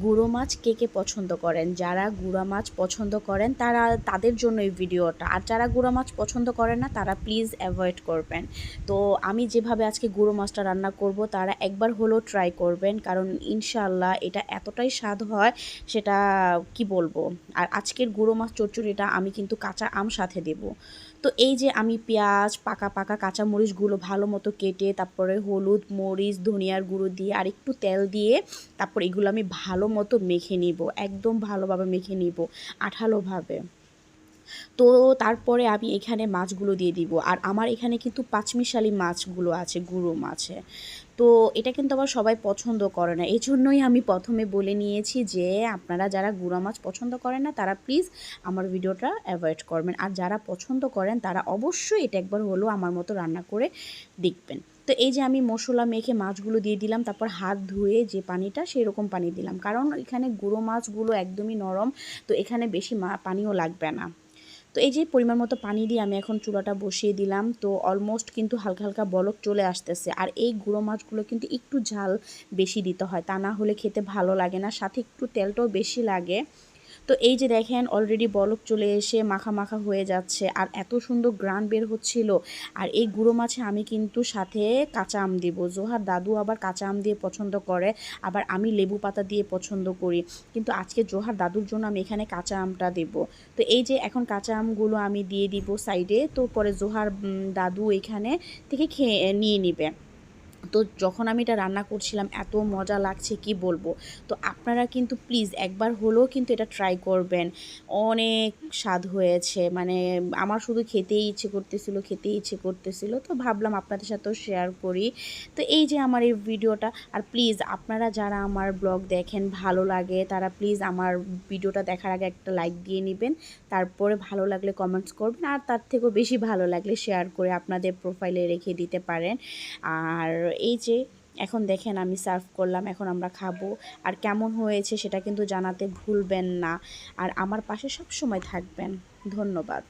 গুঁড়ো মাছ কে কে পছন্দ করেন? যারা গুঁড়া মাছ পছন্দ করেন তাদের জন্য এই ভিডিওটা। আর যারা গুঁড়া মাছ পছন্দ করেন না তারা প্লিজ অ্যাভয়েড করবেন। তো আমি যেভাবে আজকে গুঁড়ো মাছটা রান্না করব তারা একবার হলেও ট্রাই করবেন, কারণ ইনশাআল্লাহ এটা এতটাই স্বাদ হয় সেটা কি বলবো। আর আজকের গুঁড়ো মাছ চচ্চড়িটা আমি কিন্তু কাঁচা আম সাথে দেব। তো এই যে আমি পেঁয়াজ, পাকা পাকা কাঁচা মরিচগুলো ভালো মতো কেটে তারপরে হলুদ, মরিচ, ধনিয়ার গুঁড়ো দিয়ে আর একটু তেল দিয়ে তারপর এগুলো আমি ভালো মতো মেখে নিব, একদম ভালোভাবে মেখে নিব, আঠালোভাবে। তো তারপরে আমি এখানে মাছগুলো দিয়ে দিব। আর আমার এখানে কিন্তু পাঁচমিশালি মাছগুলো আছে, গুঁড়ো মাছে। তো এটা কিন্তু আবার সবাই পছন্দ করে না, এই জন্যই আমি প্রথমে বলে নিয়েছি যে আপনারা যারা গুঁড়া মাছ পছন্দ করেন না তারা প্লিজ আমার ভিডিওটা অ্যাভয়েড করবেন। আর যারা পছন্দ করেন তারা অবশ্যই এটা একবার হলেও আমার মতো রান্না করে দেখবেন। তো এই যে আমি মশলা মেখে মাছগুলো দিয়ে দিলাম, তারপর হাত ধুয়ে যে পানিটা সেরকম পানি দিলাম, কারণ এখানে গুঁড়ো মাছগুলো একদমই নরম, তো এখানে বেশি পানিও লাগবে না। তো এই যে পরিমাণ মতো পানি দিয়ে আমি এখন চুলাটা বসিয়ে দিলাম। তো অলমোস্ট কিন্তু হালকা হালকা বলক চলে আসতেছে। আর এই গুঁড়ো মাছগুলো কিন্তু একটু ঝাল বেশি দিতে হয়, তা না হলে খেতে ভালো লাগে না, সাথে একটু তেলটাও বেশি লাগে। তো এই যে দেখেন অলরেডি বলক চলে এসে মাখা মাখা হয়ে যাচ্ছে আর এত সুন্দর গ্রান বের হচ্ছিল। আর এই গুঁড়ো মাছে আমি কিন্তু সাথে কাঁচা আম দেব। জোহার দাদু আবার কাঁচা আম দিয়ে পছন্দ করে, আবার আমি লেবু পাতা দিয়ে পছন্দ করি, কিন্তু আজকে জোহার দাদুর জন্য আমি এখানে কাঁচা আমটা দেব। তো এই যে এখন কাঁচা আমগুলো আমি দিয়ে দিব সাইডে, তো পরে জোহার দাদু এখানে থেকে খেয়ে নিয়ে নিবে। তো যখন আমি এটা রান্না করছিলাম এত মজা লাগছে কি বলবো। তো আপনারা কিন্তু প্লিজ একবার হলেও কিন্তু এটা ট্রাই করবেন, অনেক স্বাদ হয়েছে। মানে আমার শুধু খেতেই ইচ্ছে করতেছিল, তো ভাবলাম আপনাদের সাথেও শেয়ার করি। তো এই যে আমার এই ভিডিওটা। আর প্লিজ আপনারা যারা আমার ব্লগ দেখেন ভালো লাগে তারা প্লিজ আমার ভিডিওটা দেখার আগে একটা লাইক দিয়ে নেবেন, তারপরে ভালো লাগলে কমেন্টস করবেন, আর তার থেকেও বেশি ভালো লাগলে শেয়ার করে আপনাদের প্রোফাইলে রেখে দিতে পারেন। আর এই যে এখন দেখেন আমি সার্ভ করলাম, এখন আমরা খাবো। আর কেমন হয়েছে সেটা কিন্তু জানাতে ভুলবেন না, আর আমার পাশে সব সময় থাকবেন। ধন্যবাদ।